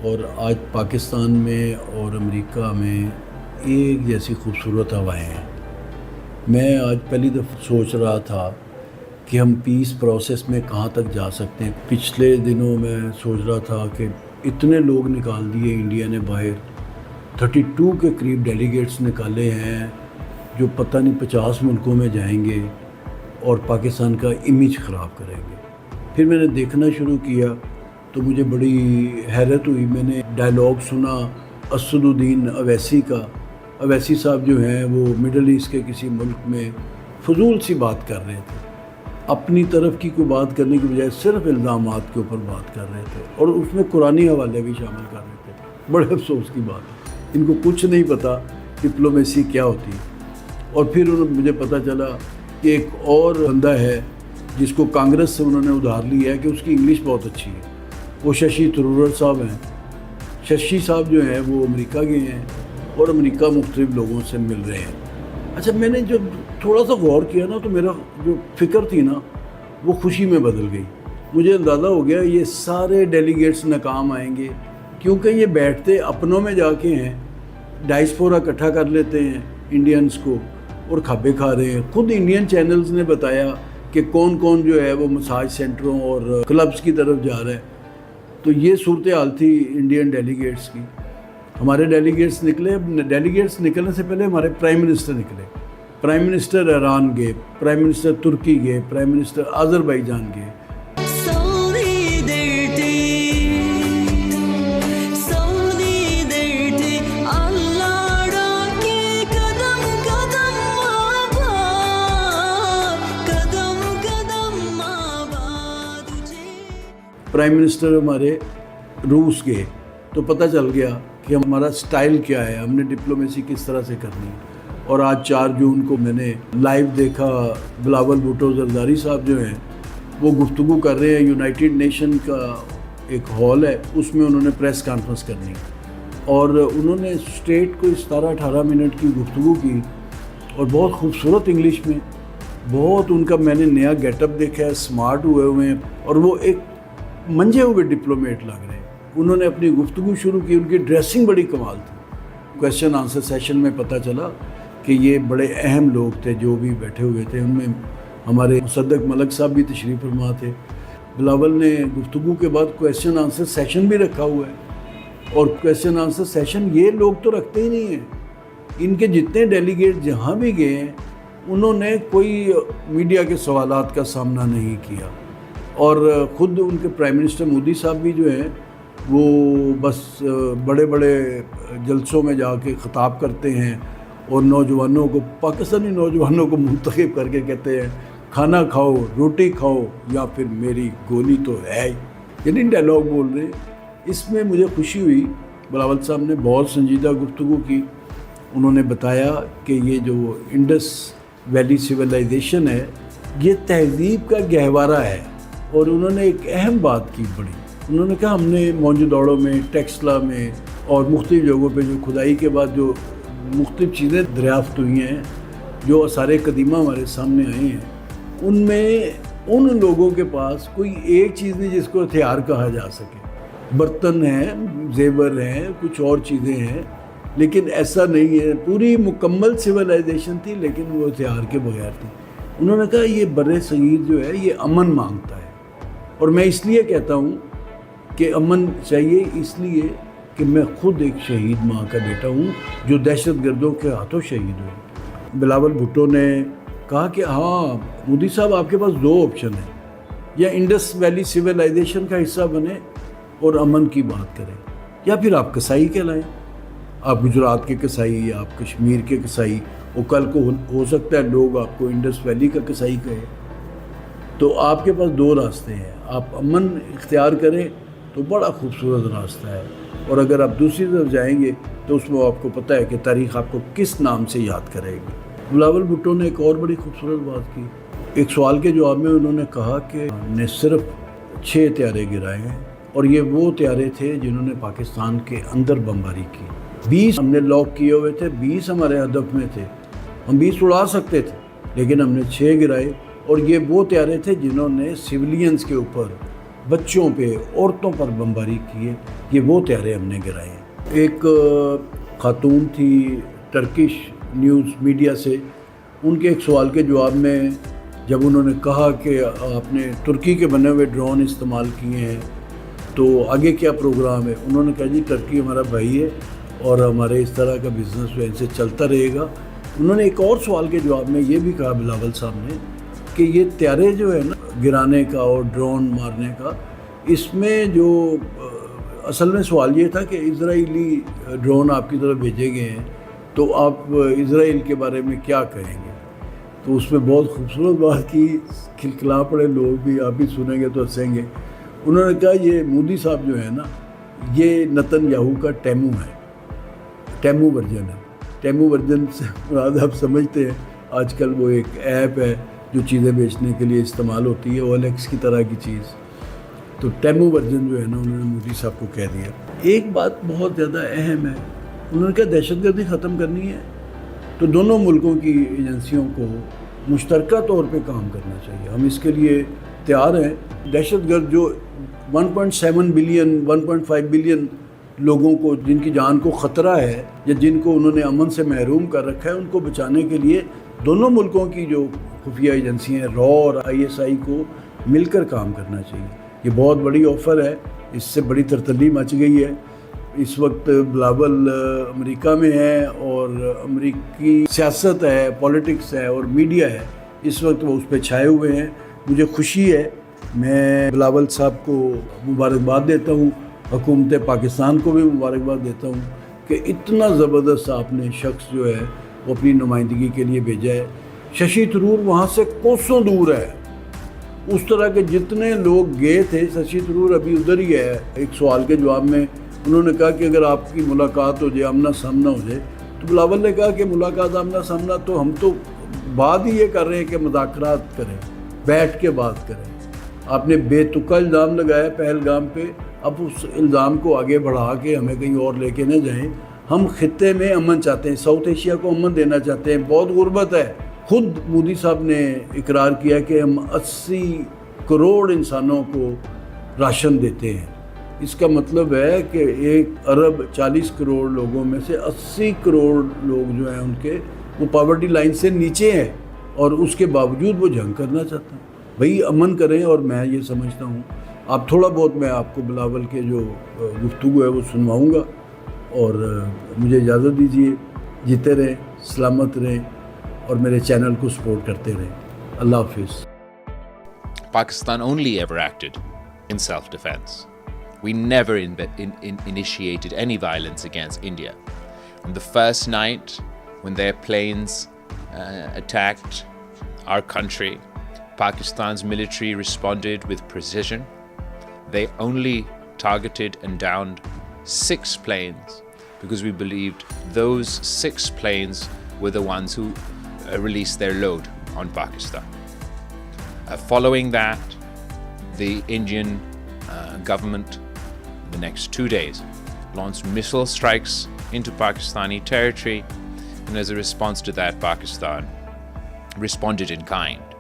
اور آج پاکستان میں اور امریکہ میں ایک جیسی خوبصورت ہوائیں ہیں۔ میں آج پہلی دفعہ سوچ رہا تھا کہ ہم پیس پروسیس میں کہاں تک جا سکتے ہیں۔ پچھلے دنوں میں سوچ رہا تھا کہ اتنے لوگ نکال دیے انڈیا نے باہر، 32 کے قریب ڈیلیگیٹس نکالے ہیں جو پتہ نہیں 50 ملکوں میں جائیں گے اور پاکستان کا امیج خراب کریں گے۔ پھر میں نے دیکھنا شروع کیا تو مجھے بڑی حیرت ہوئی۔ میں نے ڈائلاگ سنا اسد الدین اویسی کا۔ اویسی صاحب جو ہیں وہ مڈل ایسٹ کے کسی ملک میں فضول سی بات کر رہے تھے، اپنی طرف کی کوئی بات کرنے کی بجائے صرف الزامات کے اوپر بات کر رہے تھے اور اس میں قرآنی حوالے بھی شامل کر رہے تھے۔ بڑے افسوس کی بات ہے، ان کو کچھ نہیں پتہ ڈپلومیسی کیا ہوتی ہے۔ اور پھر مجھے پتہ چلا کہ ایک اور بندہ ہے جس کو کانگریس سے انہوں نے ادھار لیا ہے کہ اس کی انگلش بہت اچھی ہے، وہ ششی تھرور صاحب ہیں۔ ششی صاحب جو ہیں وہ امریکہ گئے ہیں اور امریکہ مختلف لوگوں سے مل رہے ہیں۔ اچھا، میں نے جب تھوڑا سا غور کیا نا تو میرا جو فکر تھی نا وہ خوشی میں بدل گئی۔ مجھے اندازہ ہو گیا یہ سارے ڈیلیگیٹس ناکام آئیں گے، کیونکہ یہ بیٹھتے اپنوں میں جا کے ہیں، ڈائسپورا اکٹھا کر لیتے ہیں انڈینز کو اور کھابے کھا رہے ہیں۔ خود انڈین چینلز نے بتایا کہ کون کون جو ہے وہ مساج سینٹروں اور کلبز کی طرف جا رہا ہے۔ تو یہ صورتحال تھی انڈین ڈیلیگیٹس کی۔ ہمارے ڈیلیگیٹس نکلے، ڈیلیگیٹس نکلنے سے پہلے ہمارے پرائم منسٹر نکلے۔ پرائم منسٹر ایران گئے، پرائم منسٹر ترکی گئے، پرائم منسٹر آذربائیجان گئے۔ پرائم منسٹر ہمارے روس گئے تو پتہ چل گیا کہ ہمارا سٹائل کیا ہے، ہم نے ڈپلومیسی کس طرح سے کرنی ہے۔ اور آج 4 جون کو میں نے لائیو دیکھا، بلاول بھٹو زرداری صاحب جو ہیں وہ گفتگو کر رہے ہیں۔ یونائٹڈ نیشن کا ایک ہال ہے، اس میں انہوں نے پریس کانفرنس کرنی اور انہوں نے اسٹیٹ کو 17-18 منٹ کی گفتگو کی اور بہت خوبصورت انگلش میں، بہت ان کا میں نے نیا گیٹ اپ دیکھا ہے، اسمارٹ ہوئے ہیں اور وہ ایک منجے ہوئے ڈپلومیٹ لگ رہے ہیں۔ انہوں نے اپنی گفتگو شروع کی، ان کی ڈریسنگ بڑی کمال تھی۔ کویسچن آنسر سیشن میں پتہ چلا کہ یہ بڑے اہم لوگ تھے جو بھی بیٹھے ہوئے تھے، ان میں ہمارے مصدق ملک صاحب بھی تشریف فرما تھے۔ بلاول نے گفتگو کے بعد کویسچن آنسر سیشن بھی رکھا ہوا ہے، اور کویسچن آنسر سیشن یہ لوگ تو رکھتے ہی نہیں ہیں۔ ان کے جتنے ڈیلیگیٹ جہاں بھی گئے ہیں انہوں نے کوئی میڈیا کے سوالات کا سامنا نہیں کیا، اور خود ان کے پرائم منسٹر مودی صاحب بھی جو ہیں وہ بس بڑے بڑے جلسوں میں جا کے خطاب کرتے ہیں اور نوجوانوں کو، پاکستانی نوجوانوں کو منتخب کر کے کہتے ہیں کھانا کھاؤ، روٹی کھاؤ یا پھر میری گولی تو ہے ہی، یعنی ڈائلاگ بول رہے ہیں۔ اس میں مجھے خوشی ہوئی، بلاول صاحب نے بہت سنجیدہ گفتگو کی۔ انہوں نے بتایا کہ یہ جو انڈس ویلی سویلائزیشن ہے یہ تہذیب کا گہوارہ ہے، اور انہوں نے ایک اہم بات کی بڑی، انہوں نے کہا ہم نے موجودوڑوں میں، ٹیکسلا میں اور مختلف جگہوں پہ جو کھدائی کے بعد جو مختلف چیزیں دریافت ہوئی ہیں، جو آثار قدیمہ ہمارے سامنے آئے ہیں، ان میں ان لوگوں کے پاس کوئی ایک چیز نہیں جس کو ہتھیار کہا جا سکے۔ برتن ہیں، زیور ہیں، کچھ اور چیزیں ہیں، لیکن ایسا نہیں ہے۔ پوری مکمل سویلائزیشن تھی لیکن وہ ہتھیار کے بغیر تھی۔ انہوں نے کہا یہ بر صغیر جو ہے یہ امن مانگتا ہے، اور میں اس لیے کہتا ہوں کہ امن چاہیے، اس لیے کہ میں خود ایک شہید ماں کا بیٹا ہوں جو دہشت گردوں کے ہاتھوں شہید ہوئے۔ بلاول بھٹو نے کہا کہ ہاں مودی صاحب آپ کے پاس 2 آپشن ہیں، یا انڈس ویلی سویلائزیشن کا حصہ بنے اور امن کی بات کریں، یا پھر آپ قصائی کہلائیں۔ آپ گجرات کے قصائی یا آپ کشمیر کے قصائی، وہ کل کو ہو سکتا ہے لوگ آپ کو انڈس ویلی کا قصائی کہیں۔ تو آپ کے پاس 2 راستے ہیں، آپ امن اختیار کریں تو بڑا خوبصورت راستہ ہے، اور اگر آپ دوسری طرف جائیں گے تو اس میں آپ کو پتہ ہے کہ تاریخ آپ کو کس نام سے یاد کرے گی۔ بلاول بھٹو نے ایک اور بڑی خوبصورت بات کی۔ ایک سوال کے جواب میں انہوں نے کہا کہ ہم نے صرف 6 طیارے گرائے ہیں، اور یہ وہ طیارے تھے جنہوں نے پاکستان کے اندر بمباری کی۔ 20 ہم نے لاک کیے ہوئے تھے، 20 ہمارے ہدف میں تھے، ہم 20 اڑا سکتے تھے لیکن ہم نے 6 گرائے، اور یہ وہ طیارے تھے جنہوں نے سویلینز کے اوپر بچوں پہ، عورتوں پر بمباری کی ہے، یہ وہ طیارے ہم نے گرائے ہیں۔ ایک خاتون تھی ٹرکش نیوز میڈیا سے، ان کے ایک سوال کے جواب میں جب انہوں نے کہا کہ آپ نے ترکی کے بنے ہوئے ڈرون استعمال کیے ہیں تو آگے کیا پروگرام ہے، انہوں نے کہا جی ٹرکی ہمارا بھائی ہے اور ہمارے اس طرح کا بزنس جو ہے ان سے چلتا رہے گا۔ انہوں نے ایک اور سوال کے جواب میں یہ بھی کہا بلاول صاحب نے کہ یہ طیارے جو ہے نا گرانے کا اور ڈرون مارنے کا، اس میں جو اصل میں سوال یہ تھا کہ اسرائیلی ڈرون آپ کی طرف بھیجے گئے ہیں تو آپ اسرائیل کے بارے میں کیا کہیں گے؟ تو اس میں بہت خوبصورت بات کی، کھلکھلا پڑے لوگ بھی، آپ بھی سنیں گے تو ہنسیں گے۔ انہوں نے کہا یہ مودی صاحب جو ہے نا یہ نتن یاہو کا ٹیمو ہے، ٹیمو ورژن ہے۔ ٹیمو ورژن سے مراد آپ سمجھتے ہیں آج کل وہ ایک ایپ ہے جو چیزیں بیچنے کے لیے استعمال ہوتی ہے، OLX کی طرح کی چیز۔ تو ٹیمو ورژن جو ہے نا انہوں نے مودی صاحب کو کہہ دیا۔ ایک بات بہت زیادہ اہم ہے، انہوں نے کہا دہشت گردی ختم کرنی ہے تو دونوں ملکوں کی ایجنسیوں کو مشترکہ طور پہ کام کرنا چاہیے، ہم اس کے لیے تیار ہیں۔ دہشت گرد جو 1.7 بلین 1.5 بلین لوگوں کو جن کی جان کو خطرہ ہے یا جن کو انہوں نے امن سے محروم کر رکھا ہے، ان کو بچانے کے لیے دونوں ملکوں کی جو خفیہ ایجنسی ہیں رو اور ISI کو مل کر کام کرنا چاہیے۔ یہ بہت بڑی آفر ہے، اس سے بڑی ترتلی مچ گئی ہے۔ اس وقت بلاول امریکہ میں ہے اور امریکی سیاست ہے، پولیٹکس ہے اور میڈیا ہے، اس وقت وہ اس پہ چھائے ہوئے ہیں۔ مجھے خوشی ہے، میں بلاول صاحب کو مبارکباد دیتا ہوں، حکومت پاکستان کو بھی مبارکباد دیتا ہوں کہ اتنا زبردست آپ نے شخص جو ہے وہ اپنی نمائندگی کے لیے بھیجا ہے۔ ششی تھرور وہاں سے کوسوں دور ہے، اس طرح کے جتنے لوگ گئے تھے ششی تھرور ابھی ادھر ہی ہے۔ ایک سوال کے جواب میں انہوں نے کہا کہ اگر آپ کی ملاقات ہو جائے، آمنا سامنا ہو جائے، تو بلاول نے کہا کہ ملاقات آمنا سامنا تو ہم تو بات ہی یہ کر رہے ہیں کہ مذاکرات کریں، بیٹھ کے بات کریں۔ آپ نے بے تکا الزام لگایا پہلگام پہ، اب اس الزام کو آگے بڑھا کے ہمیں کہیں اور لے کے نہ جائیں۔ ہم خطے میں امن چاہتے ہیں، ساؤتھ ایشیا کو امن دینا چاہتے ہیں، بہت غربت ہے۔ خود مودی صاحب نے اقرار کیا کہ ہم 80 کروڑ انسانوں کو راشن دیتے ہیں۔ اس کا مطلب ہے کہ 1 ارب 40 کروڑ لوگوں میں سے 80 کروڑ لوگ جو ہیں ان کے وہ پاورٹی لائن سے نیچے ہیں، اور اس کے باوجود وہ جنگ کرنا چاہتے ہیں۔ بھئی امن کریں، اور میں یہ سمجھتا ہوں آپ تھوڑا بہت میں آپ کو بلاول کے جو گفتگو ہے وہ سنواؤں گا، اور مجھے اجازت دیجیے، جیتے رہیں، سلامت رہیں اور میرے چینل کو سپورٹ کرتے رہیں۔ اللہ حافظ۔ Pakistan only ever acted in self-defense. We never initiated any violence against India. On the first night when their planes attacked our country, Pakistan's military responded with precision. They only targeted and downed 6 planes because we believed those 6 planes were the ones who released their load on Pakistan. Following that, the Indian government, the next 2 days, launched missile strikes into Pakistani territory, and as a response to that, Pakistan responded in kind.